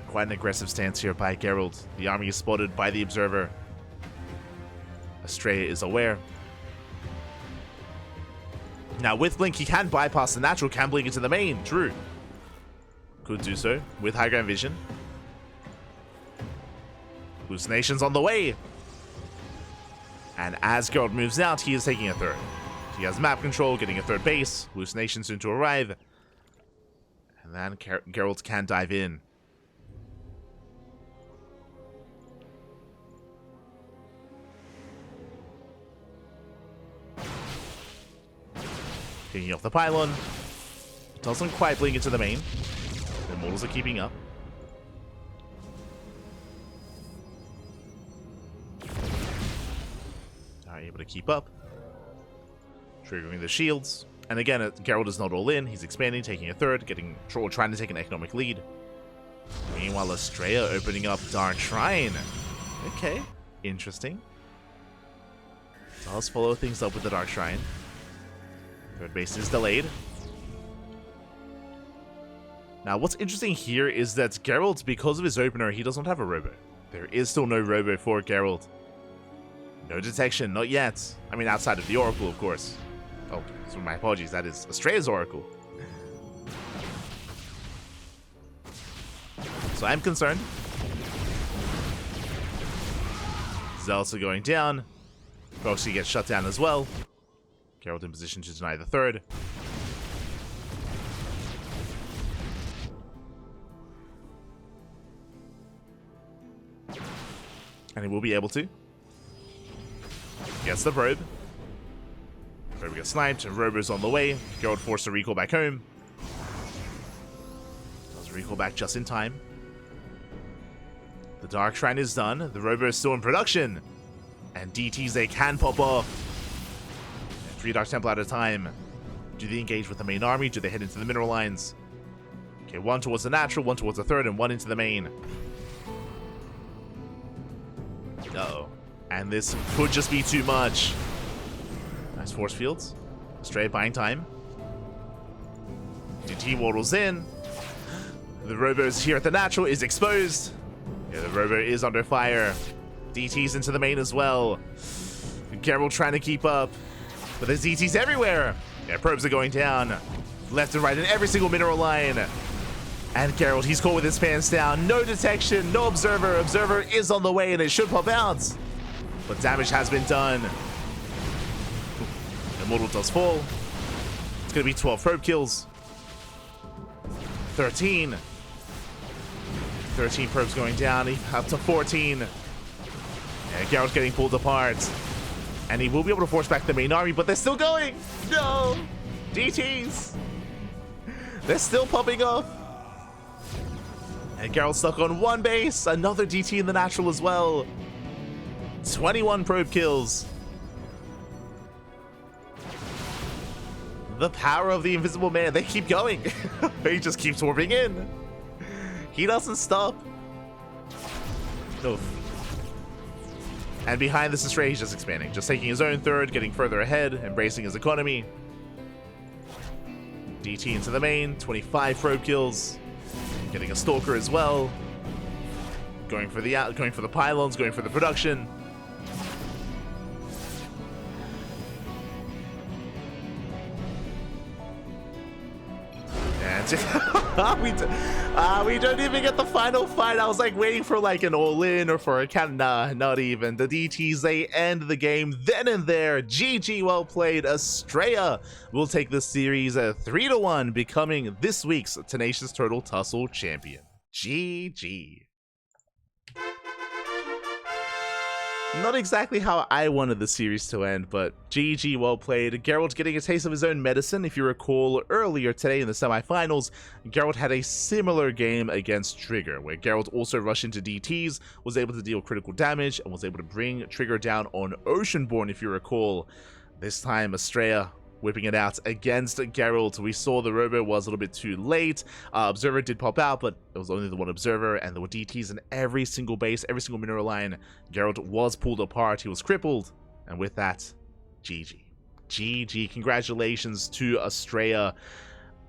Quite an aggressive stance here by Gerald. The army is spotted by the observer. Astrea is aware. Now with Blink, he can bypass the natural, can blink into the main. True. Could do so with high ground vision. Hallucinations on the way. And as Gerald moves out, he is taking a third. He has map control, getting a third base. Hallucinations soon to arrive. And then Gerald can dive in. Picking off the pylon. Doesn't quite blink into the main. The immortals are keeping up. Able to keep up. Triggering the shields. And again, Gerald is not all in. He's expanding, taking a third, trying to take an economic lead. Meanwhile, Astrea opening up Dark Shrine. Okay, interesting. Does follow things up with the Dark Shrine. Third base is delayed. Now, what's interesting here is that Gerald, because of his opener, he doesn't have a robo. There is still no robo for Gerald. No detection, not yet. I mean, outside of the Oracle, of course. Oh, so my apologies. That is Astrea's Oracle. So I'm concerned. Zealots are going down. Proxy gets shut down as well. Gerald in position to deny the third. And he will be able to. Gets the probe. Probe gets sniped, and Robo's on the way. Gerald forced to recall back home. Does recall back just in time. The Dark Shrine is done. The Robo is still in production. And DTs, they can pop off. And 3 Dark Temple at a time. Do they engage with the main army? Do they head into the mineral lines? Okay, 1 towards the natural, 1 towards the third, and 1 into the main. Uh-oh. And this could just be too much. Nice force fields. Astrea buying time. DT waddles in. The Robo's here at the natural is exposed. Yeah, the Robo is under fire. DT's into the main as well. Gerald trying to keep up. But there's DTs everywhere. Yeah, probes are going down. Left and right in every single mineral line. And Gerald, he's caught with his pants down. No detection, no observer. Observer is on the way and it should pop out. But damage has been done. Immortal does fall. It's going to be 12 probe kills. 13. 13 probes going down, up to 14. And Gerald's getting pulled apart. And he will be able to force back the main army, but they're still going. No! DTs. They're still popping up. And Gerald's stuck on one base. Another DT in the natural as well. 21 probe kills. The power of the Invisible Man. They keep going. He just keeps warping in. He doesn't stop. Oof. And behind this, Astrea, he's just expanding. Just taking his own third, getting further ahead, embracing his economy. DT into the main, 25 probe kills. Getting a Stalker as well. Going for the pylons, going for the production. We don't even get the final fight. I was like waiting for like an all-in or for a count. Nah, not even. The DTs, they end the game then and there. GG, well played. Astrea will take the series 3-1, becoming this week's Tenacious Turtle Tussle champion. GG. Not exactly how I wanted the series to end, but GG, well played. Gerald getting a taste of his own medicine. If you recall, earlier today in the semifinals, Gerald had a similar game against Trigger, where Gerald also rushed into DTs, was able to deal critical damage, and was able to bring Trigger down on Oceanborn, if you recall. This time, Astrea whipping it out against Gerald. We saw the robo was a little bit too late. Observer did pop out, but it was only the one observer, and there were DTs in every single base, every single mineral line. Gerald was pulled apart, he was crippled, and with that, GG. GG, congratulations to Astrea.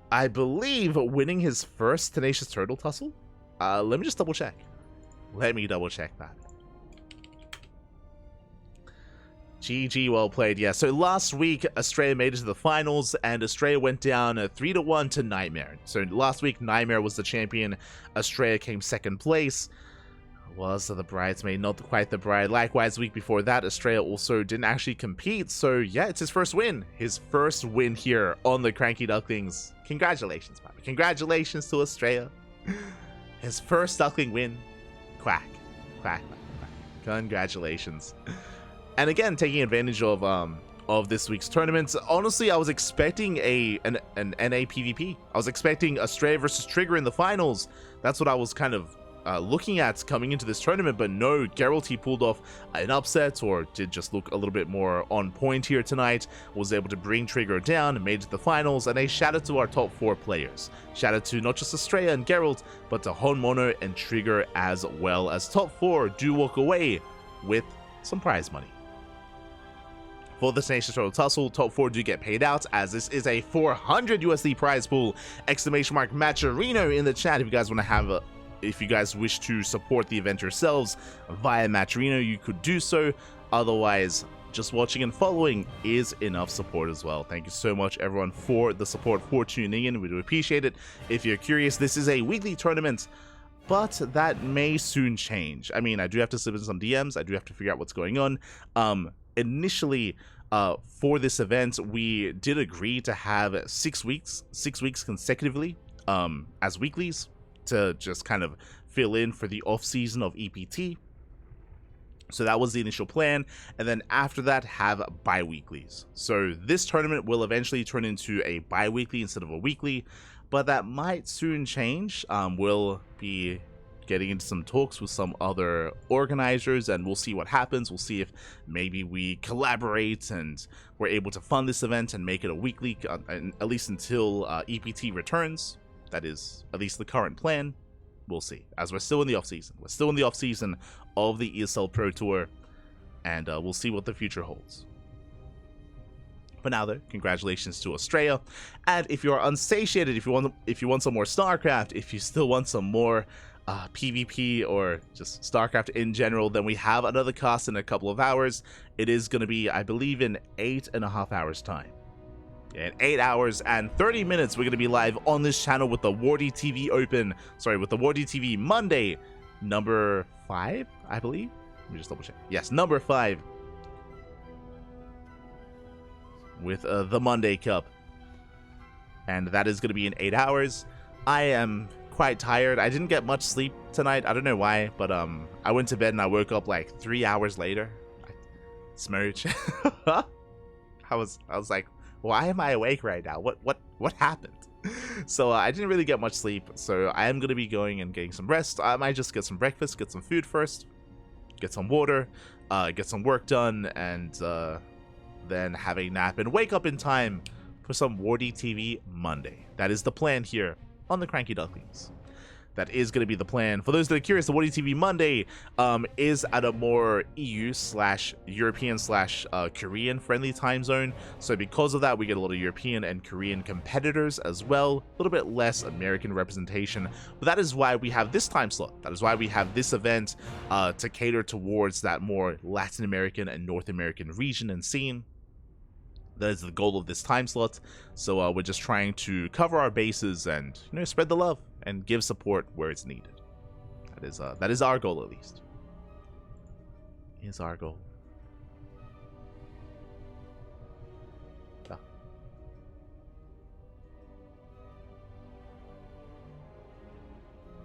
I believe winning his first Tenacious Turtle Tussle? Let me just double check. Let me double check that. GG, well played. Yeah, so last week, Astrea made it to the finals, and Astrea went down 3-1 to Nightmare. So last week, Nightmare was the champion. Astrea came second place. Was the bridesmaid, not quite the bride. Likewise, the week before that, Astrea also didn't actually compete. So yeah, it's his first win. His first win here on the Cranky Ducklings. Congratulations, Bobby. Congratulations to Astrea. His first Duckling win. Quack. Quack, quack, quack. Congratulations. And again, taking advantage of this week's tournament, honestly, I was expecting an NA PvP. I was expecting Astrea versus Trigger in the finals. That's what I was kind of looking at coming into this tournament, but no, Gerald, he pulled off an upset, or did just look a little bit more on point here tonight, was able to bring Trigger down, made it to the finals, and a shout out to our top 4 players. Shout out to not just Astrea and Gerald, but to Honmono and Trigger as well, as top 4 do walk away with some prize money. For the Tenacious Turtle Tussle, top 4 do get paid out, as this is a 400 USD prize pool! Exclamation mark Matcherino in the chat if you guys want to have if you guys wish to support the event yourselves via Matcherino, you could do so. Otherwise, just watching and following is enough support as well. Thank you so much, everyone, for the support, for tuning in. We do appreciate it. If you're curious, this is a weekly tournament, but that may soon change. I mean, I do have to slip in some DMs. I do have to figure out what's going on. Initially, for this event, we did agree to have 6 weeks consecutively as weeklies, to just kind of fill in for the off season of EPT. So that was the initial plan, and then after that, have bi-weeklies. So this tournament will eventually turn into a bi-weekly instead of a weekly, but that might soon change. We'll be getting into some talks with some other organizers, and we'll see what happens. We'll see if maybe we collaborate and we're able to fund this event and make it a weekly, at least until EPT returns. That is at least the current plan. We'll see, as we're still in the off season. We're still in the off season of the ESL Pro Tour, and we'll see what the future holds. For now, though, congratulations to Astrea. And if you're unsatiated, if you want some more StarCraft, if you still want some more PvP or just StarCraft in general, then we have another cast in a couple of hours. It is going to be, I believe, in 8.5 hours time. In 8 hours and 30 minutes, we're going to be live on this channel with the Wardy TV with the Wardy TV Monday, number 5, I believe. Let me just double check. Yes, number 5. with the Monday Cup. And that is going to be in 8 hours. I am quite tired. I didn't get much sleep tonight. I don't know why, but I went to bed and I woke up like 3 hours later. Smooch. I was like, why am I awake right now? What happened? So I didn't really get much sleep. So I am going to be going and getting some rest. I might just get some breakfast, get some food first, get some water, get some work done, and then have a nap and wake up in time for some Wardy TV Monday. That is the plan here on the Cranky Ducklings. That is going to be the plan. For those that are curious, the Wardy TV Monday is at a more EU/European/Korean friendly time zone. So because of that, we get a lot of European and Korean competitors as well. A little bit less American representation. But that is why we have this time slot. That is why we have this event to cater towards that more Latin American and North American region and scene. That is the goal of this time slot. So we're just trying to cover our bases and, you know, spread the love and give support where it's needed. That is our goal, at least. Is our goal. Ah.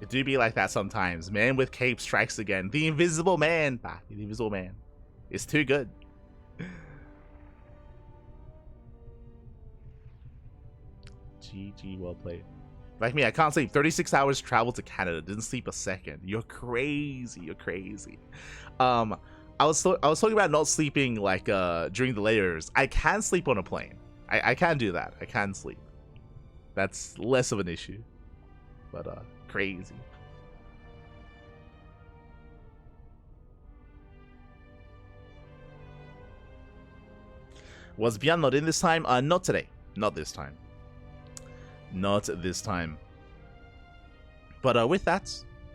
It do be like that sometimes. Man with cape strikes again. The Invisible Man. The Invisible Man. It's too good. GG, well played. Like me, I can't sleep. 36 hours travel to Canada. Didn't sleep a second. You're crazy. You're crazy. I was talking about not sleeping like during the layers. I can sleep on a plane. I can do that. I can sleep. That's less of an issue. But crazy. Was Beyond not in this time? Not today. Not this time. Not this time. But with that,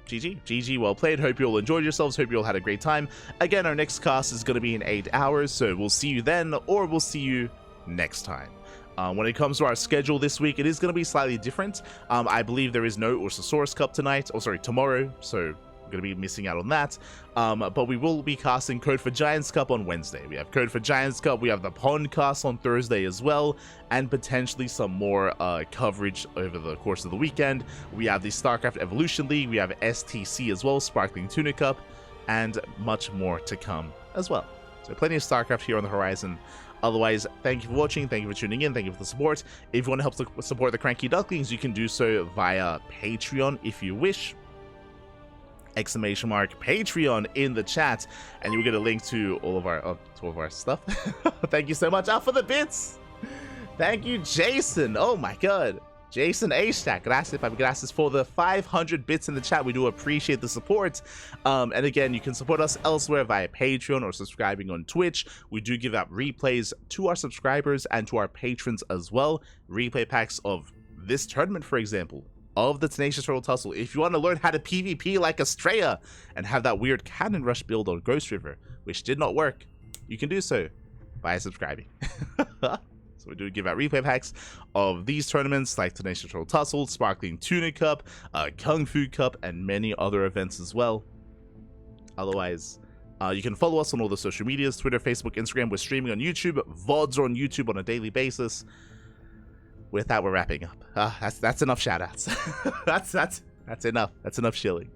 GG. GG, well played. Hope you all enjoyed yourselves. Hope you all had a great time. Again, our next cast is going to be in 8 hours, so we'll see you then, or we'll see you next time. When it comes to our schedule this week, it is going to be slightly different. I believe there is no Ursasaurus Cup tonight, or sorry, tomorrow, so I'm going to be missing out on that. But we will be casting Code for Giants Cup on Wednesday. We have Code for Giants Cup, we have the Pond cast on Thursday as well, and potentially some more coverage over the course of the weekend. We have the StarCraft Evolution League, we have STC as well, Sparkling Tuna Cup, and much more to come as well. So plenty of StarCraft here on the horizon. Otherwise, thank you for watching, thank you for tuning in, thank you for the support. If you want to help support the Cranky Ducklings, you can do so via Patreon if you wish. !Patreon in the chat, and you'll get a link to all of our stuff. Thank you so much. Out for the bits. Thank you, Jason. Oh my god. Jason A-Stack, gracias for the 500 bits in the chat. We do appreciate the support. And again, you can support us elsewhere via Patreon or subscribing on Twitch. We do give out replays to our subscribers and to our patrons as well. Replay packs of this tournament, for example, of the Tenacious Turtle Tussle. If you want to learn how to PvP like Astrea and have that weird cannon rush build on Ghost River, which did not work, you can do so by subscribing. So we do give out replay packs of these tournaments like Tenacious Turtle Tussle, Sparkling Tuna Cup, Kung Fu Cup, and many other events as well. Otherwise, you can follow us on all the social medias, Twitter, Facebook, Instagram. We're streaming on YouTube. VODs are on YouTube on a daily basis. With that, we're wrapping up. That's enough shoutouts. that's enough. That's enough shilling.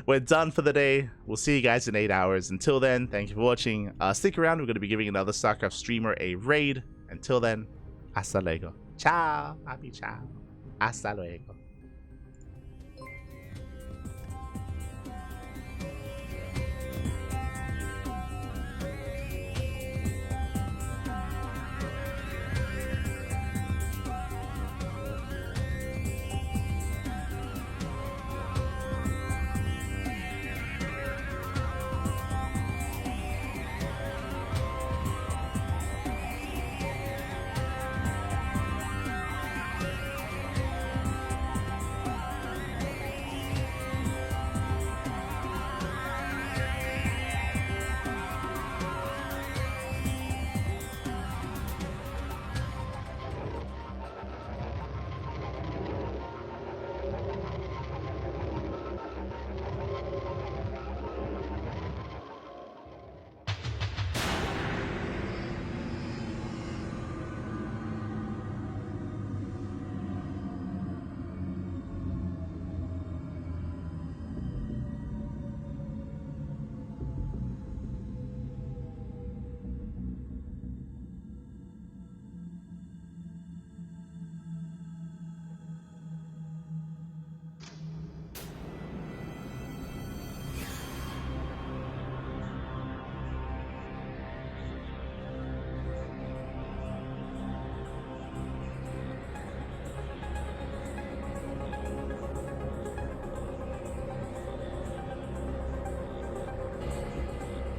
We're done for the day. We'll see you guys in 8 hours. Until then, thank you for watching. Stick around. We're going to be giving another StarCraft streamer a raid. Until then, hasta luego. Ciao. Happy ciao. Hasta luego.